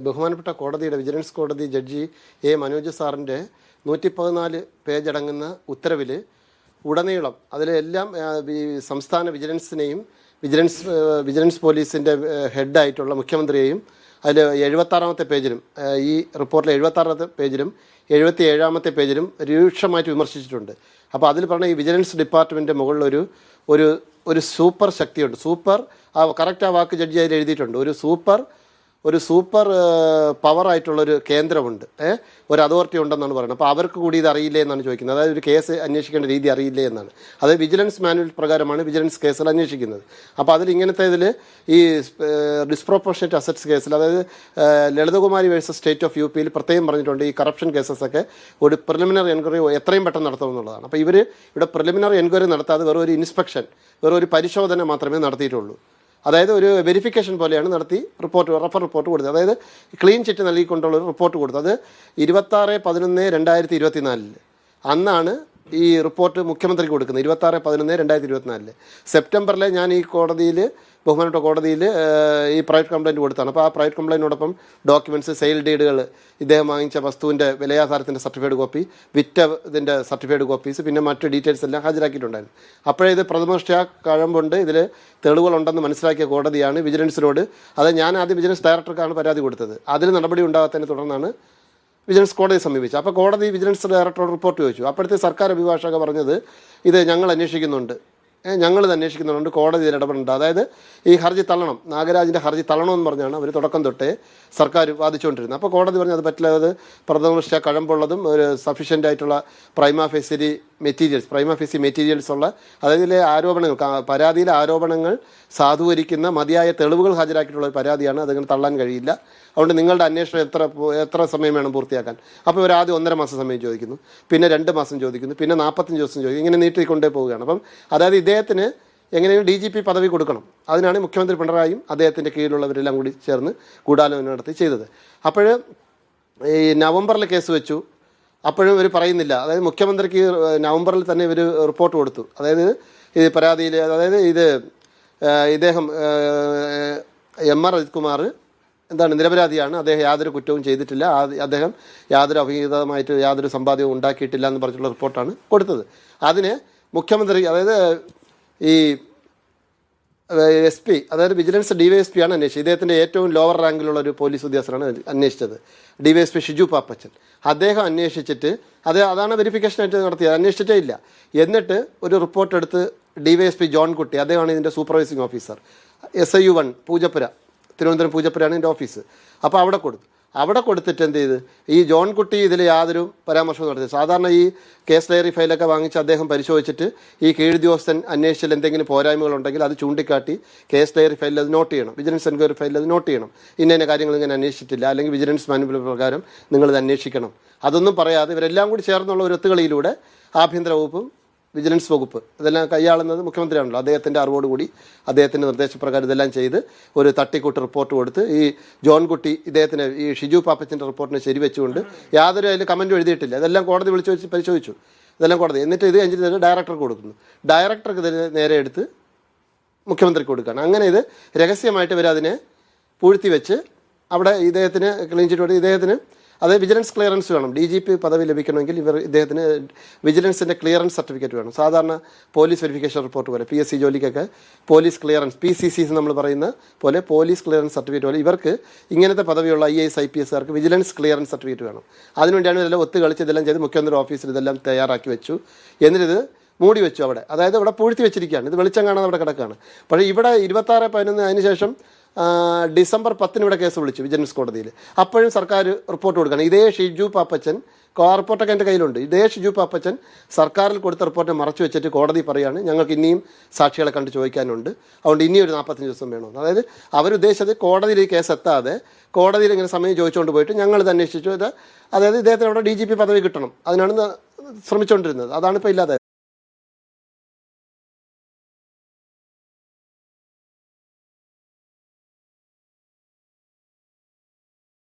ബഹുമാനപ്പെട്ട കോടതിയുടെ വിജിലൻസ് കോടതി ജഡ്ജി എ മനോജ് സാറിൻ്റെ 114 പേജ് അടങ്ങുന്ന ഉത്തരവിൽ ഉടനീളം അതിലെല്ലാം ഈ സംസ്ഥാന വിജിലൻസിനെയും വിജിലൻസ് പോലീസിൻ്റെ ഹെഡായിട്ടുള്ള മുഖ്യമന്ത്രിയെയും അതിൽ 76-ാമത്തെ പേജിലും ഈ റിപ്പോർട്ടിലെ 76-ാമത്തെ പേജിലും 77-ാമത്തെ പേജിലും രൂക്ഷമായിട്ട് വിമർശിച്ചിട്ടുണ്ട്. അപ്പോൾ അതിൽ പറഞ്ഞ ഈ വിജിലൻസ് ഡിപ്പാർട്ട്മെൻറ്റിൻ്റെ മുകളിൽ ഒരു സൂപ്പർ ശക്തിയുണ്ട്. സൂപ്പർ കറക്റ്റ് ആ വാക്ക് ജഡ്ജി അതിൽ എഴുതിയിട്ടുണ്ട്. ഒരു സൂപ്പർ പവറായിട്ടുള്ളൊരു കേന്ദ്രമുണ്ട്, ഒരു അതോറിറ്റി ഉണ്ടെന്നാണ് പറയുന്നത്. അപ്പോൾ അവർക്ക് കൂടി ഇത് അറിയില്ലേ എന്നാണ് ചോദിക്കുന്നത്. അതായത് ഒരു കേസ് അന്വേഷിക്കേണ്ട രീതി അറിയില്ലേ എന്നാണ്. അത് വിജിലൻസ് മാനുവൽ പ്രകാരമാണ് വിജിലൻസ് കേസുകൾ അന്വേഷിക്കുന്നത്. അപ്പോൾ അതിൽ ഇങ്ങനത്തെ ഇതിൽ ഈ ഡിസ്പ്രോപ്പോർഷനേറ്റ് അസറ്റ്സ് കേസിൽ, അതായത് Lalithakumari versus state of UP പ്രത്യേകം പറഞ്ഞിട്ടുണ്ട് ഈ കറപ്ഷൻ കേസസൊക്കെ ഒരു പ്രിലിമിനറി എൻക്വയറി എത്രയും പെട്ടെന്ന് നടത്തുമെന്നുള്ളതാണ്. അപ്പോൾ ഇവർ ഇവിടെ പ്രിലിമിനറി എൻക്വയറി നടത്താതെ വെറും ഒരു ഇൻസ്പെക്ഷൻ, വെറും ഒരു പരിശോധന മാത്രമേ നടത്തിയിട്ടുള്ളൂ. അതായത് ഒരു വെരിഫിക്കേഷൻ പോലെയാണ് നടത്തി റഫർ റിപ്പോർട്ട് കൊടുത്തത്. അതായത് ക്ലീൻ ചിറ്റ് നൽകിക്കൊണ്ടുള്ളൊരു റിപ്പോർട്ട് കൊടുത്തത്. അത് 26/11/2024 അന്നാണ് ഈ റിപ്പോർട്ട് മുഖ്യമന്ത്രിക്ക് കൊടുക്കുന്നത്. 26/11/2024 സെപ്റ്റംബറിൽ ഞാൻ ഈ ബഹുമാനപ്പെട്ട കോടതിയിൽ ഈ പ്രൈവറ്റ് കംപ്ലയിൻറ്റ് കൊടുത്താണ്. അപ്പോൾ ആ പ്രൈവറ്റ് കംപ്ലയിൻറ്റിനോടൊപ്പം ഡോക്യുമെൻറ്റ്സ്, സെയിൽ ഡീഡുകൾ, ഇദ്ദേഹം വാങ്ങിച്ച വസ്തുവിൻ്റെ വിലയാധാരത്തിൻ്റെ സർട്ടിഫിക്കറ്റ് കോപ്പി, ഇതിൻ്റെ സർട്ടിഫിക്കറ്റ് കോപ്പീസ്, പിന്നെ മറ്റ് ഡീറ്റെയിൽസ് എല്ലാം ഹാജരാക്കിയിട്ടുണ്ടായിരുന്നു. അപ്പോഴേ ഇത് പ്രഥമദൃഷ്ട്യാ കഴമ്പുണ്ട്, ഇതിൽ തെളിവുകളുണ്ടെന്ന് മനസ്സിലാക്കിയ കോടതിയാണ് വിജിലൻസിനോട്, അത് ഞാൻ ആദ്യം വിജിലൻസ് ഡയറക്ടർക്കാണ് പരാതി കൊടുത്തത്. അതിൽ നടപടി ഉണ്ടാകാത്തതിനെ തുടർന്നാണ് വിജിലൻസ് കോടതിയെ സമീപിച്ചത്. അപ്പോൾ കോടതി വിജിലൻസ് ഡയറക്ടറോട് റിപ്പോർട്ട് ചോദിച്ചു. അപ്പോഴത്തെ സർക്കാർ അഭിഭാഷക പറഞ്ഞത് ഇത് ഞങ്ങൾ അന്വേഷിക്കുന്നുണ്ട്, ഞങ്ങളിത് അന്വേഷിക്കുന്നുണ്ട്, കോടതി ഇടപെടേണ്ട. അതായത് ഈ ഹർജി തള്ളണം, നാഗരാജിൻ്റെ ഹർജി തള്ളണമെന്ന് പറഞ്ഞാണ് അവർ തുടക്കം തൊട്ടേ സർക്കാർ വാദിച്ചുകൊണ്ടിരുന്നത്. അപ്പോൾ കോടതി പറഞ്ഞു അത് പറ്റില്ല, അത് പ്രഥമദൃഷ്ട്യാ കഴമ്പുള്ളതും ഒരു സഫീഷ്യൻ്റ് ആയിട്ടുള്ള പ്രൈമാ ഫേസി മെറ്റീരിയൽസ് ഉള്ള, അതായത് പരാതിയിലെ ആരോപണങ്ങൾ സാധൂകരിക്കുന്ന മതിയായ തെളിവുകൾ ഹാജരാക്കിയിട്ടുള്ള ഒരു പരാതിയാണ്, അതങ്ങനെ തള്ളാൻ കഴിയില്ല. അതുകൊണ്ട് നിങ്ങളുടെ അന്വേഷണം എത്ര സമയം വേണം പൂർത്തിയാക്കാൻ? അപ്പോൾ ഒരു ആദ്യം 1.5 മാസം സമയം ചോദിക്കുന്നു, പിന്നെ 2 മാസം ചോദിക്കുന്നു, പിന്നെ 45 ദിവസം ചോദിക്കുന്നു, ഇങ്ങനെ നീട്ടിക്കൊണ്ടേ പോവുകയാണ്. അപ്പം അതായത് ഇദ്ദേഹത്തിന് എങ്ങനെയും DGP പദവി കൊടുക്കണം. അതിനാണ് മുഖ്യമന്ത്രി പിണറായിയും അദ്ദേഹത്തിൻ്റെ കീഴിലുള്ളവരെല്ലാം കൂടി ചേർന്ന് ഗൂഢാലോചന നടത്തി ചെയ്തത്. അപ്പോൾ ഈ നവംബറിൽ കേസ് വെച്ചു. അപ്പോഴും ഇവർ പറയുന്നില്ല. അതായത് മുഖ്യമന്ത്രിക്ക് നവംബറിൽ തന്നെ ഇവർ റിപ്പോർട്ട് കൊടുത്തു. അതായത് ഈ പരാതിയിൽ, അതായത് ഇദ്ദേഹം MR അജിത് കുമാർ നിരപരാധിയാണ്, അദ്ദേഹം യാതൊരു കുറ്റവും ചെയ്തിട്ടില്ല, അദ്ദേഹം യാതൊരു അവിഹിതമായിട്ട് യാതൊരു സമ്പാദ്യവും ഉണ്ടാക്കിയിട്ടില്ല എന്ന് പറഞ്ഞിട്ടുള്ള റിപ്പോർട്ടാണ് കൊടുത്തത്. അതിന് മുഖ്യമന്ത്രി, അതായത് ഈ SP, അതായത് വിജിലൻസ് DYSP ആണ് അന്വേഷിച്ചത്. ഇദ്ദേഹത്തിൻ്റെ ഏറ്റവും ലോവർ റാങ്കിലുള്ള ഒരു പോലീസ് ഉദ്യോഗസ്ഥനാണ് അന്വേഷിച്ചത്, DYSP ഷിജു പാപ്പച്ചൻ. അദ്ദേഹം അന്വേഷിച്ചിട്ട് അതാണ് വെരിഫിക്കേഷനായിട്ട് നടത്തിയത്, അന്വേഷിച്ചിട്ടേ ഇല്ല. എന്നിട്ട് ഒരു റിപ്പോർട്ട് എടുത്ത് DYSP ജോൺ കുട്ടി, അദ്ദേഹമാണ് ഇതിൻ്റെ supervising officer, SIU 1 Poojappura, Thiruvananthapuram പൂജപ്പുരയാണ് ഇതിൻ്റെ ഓഫീസ്. അപ്പോൾ അവിടെ കൊടുത്തിട്ട് എന്ത് ചെയ്ത് ഈ ജോൺ കുട്ടി ഇതിൽ യാതൊരു പരാമർശവും നടത്തി. സാധാരണ ഈ കേസ് ഡയറി ഫയലൊക്കെ വാങ്ങിച്ച് അദ്ദേഹം പരിശോധിച്ചിട്ട് ഈ കീഴുദ്യോഗസ്ഥൻ അന്വേഷിച്ചാൽ എന്തെങ്കിലും പോരായ്മകളുണ്ടെങ്കിൽ അത് ചൂണ്ടിക്കാട്ടി കേസ് ഡയറി ഫയലിൽ അത് നോട്ട് ചെയ്യണം, വിജിലൻസ് എൻക്വയറി ഫയലിൽ അത് നോട്ട് ചെയ്യണം. ഇന്ന കാര്യങ്ങൾ ഇങ്ങനെ അന്വേഷിച്ചിട്ടില്ല, അല്ലെങ്കിൽ വിജിലൻസ് മാനുവൽ പ്രകാരം നിങ്ങളിത് അന്വേഷിക്കണം. അതൊന്നും പറയാതെ ഇവരെല്ലാം കൂടി ചേർന്നുള്ള ഒരു ഒത്തുകളിയിലൂടെ ആഭ്യന്തര വകുപ്പും വിജിലൻസ് വകുപ്പ് ഇതെല്ലാം കൈയാളുന്നത് മുഖ്യമന്ത്രിയാണല്ലോ. അദ്ദേഹത്തിൻ്റെ അറിവോടുകൂടി അദ്ദേഹത്തിൻ്റെ നിർദ്ദേശപ്രകാരം ഇതെല്ലാം ചെയ്ത് ഒരു തട്ടിക്കൂട്ട് റിപ്പോർട്ട് കൊടുത്ത് ഈ ജോൺ കുട്ടി ഇദ്ദേഹത്തിന് ഈ ഷിജു പാപ്പച്ചൻ്റെ റിപ്പോർട്ടിനെ ശരിവെച്ചുകൊണ്ട് യാതൊരു അതിൽ കമൻറ്റും എഴുതിയിട്ടില്ല. ഇതെല്ലാം കോടതി വിളിച്ച് പരിശോധിച്ചു, ഇതെല്ലാം കോടതി. എന്നിട്ട് ഇത് കഴിഞ്ഞിട്ട് ഡയറക്ടർക്ക് കൊടുക്കുന്നു. ഡയറക്ടർക്ക് ഇതിന് നേരെ എടുത്ത് മുഖ്യമന്ത്രിക്ക് കൊടുക്കുകയാണ്. അങ്ങനെ ഇത് രഹസ്യമായിട്ട് ഇവരതിനെ പൂഴ്ത്തി വെച്ച് അവിടെ ഇദ്ദേഹത്തിന് ക്ലീൻ ചിറ്റ് കൊടുത്ത് ഇദ്ദേഹത്തിന് അതായത് വിജിലൻസ് ക്ലിയറൻസ് വേണം. DGP പദവി ലഭിക്കണമെങ്കിൽ ഇദ്ദേഹത്തിന് വിജിലൻസിൻ്റെ ക്ലിയറൻസ് സർട്ടിഫിക്കറ്റ് വേണം. സാധാരണ പോലീസ് വെരിഫിക്കേഷൻ റിപ്പോർട്ട് പോലെ PSC ജോലിക്കൊക്കെ പോലീസ് ക്ലിയറൻസ്, PCC നമ്മൾ പറയുന്ന പോലെ പോലീസ് ക്ലിയറൻസ് സർട്ടിഫിക്കറ്റ് പോലെ ഇവർക്ക് ഇങ്ങനത്തെ പദവിയുള്ള IAS IPSകാർക്ക് വിജിലൻസ് ക്ലിയറൻസ് സർട്ടിഫിക്കറ്റ് വേണം. അതിനുവേണ്ടിയാണ് ഇതെല്ലാം ഒത്തുകളിച്ച് ഇതെല്ലാം ചെയ്ത് മുഖ്യമന്ത്രി ഓഫീസിൽ ഇതെല്ലാം തയ്യാറാക്കി വെച്ചു. എന്നിട്ടിത് മൂടി വെച്ചു അവിടെ, അതായത് ഇവിടെ പൂഴ്ത്തി വെച്ചിരിക്കുകയാണ്. ഇത് വെളിച്ചം കാണാതെ അവിടെ കിടക്കുകയാണ്. പക്ഷേ ഇവിടെ 26/11 അതിനുശേഷം ഡിസംബർ 10 ഇവിടെ കേസ് വിളിച്ചു വിജിലൻസ് കോടതിയിൽ. അപ്പോഴും സർക്കാർ റിപ്പോർട്ട് കൊടുക്കണം. ഇതേ ഷിജു പാപ്പച്ചൻ, റിപ്പോർട്ടൊക്കെ എൻ്റെ കയ്യിലുണ്ട്, ഇതേ ഷിജു പാപ്പച്ചൻ സർക്കാരിൽ കൊടുത്ത റിപ്പോർട്ടിനെ മറച്ചു വെച്ചിട്ട് കോടതി പറയുകയാണ് ഞങ്ങൾക്ക് ഇനിയും സാക്ഷികളെ കണ്ട് ചോദിക്കാനുണ്ട്, അതുകൊണ്ട് ഇനിയും ഒരു 45 ദിവസം വേണമെന്ന്. അതായത് അവരുദ്ദേശിച്ചത് കോടതിയിൽ ഈ കേസ് എത്താതെ കോടതിയിൽ ഇങ്ങനെ സമയം ചോദിച്ചുകൊണ്ട് പോയിട്ട് ഞങ്ങളിത് അന്വേഷിച്ചു, അതായത് ഇദ്ദേഹത്തിന് അവിടെ DGP പദവി കിട്ടണം, അതിനാണ് ശ്രമിച്ചുകൊണ്ടിരുന്നത്. അതാണ് ഇപ്പോൾ ഇല്ലാതെ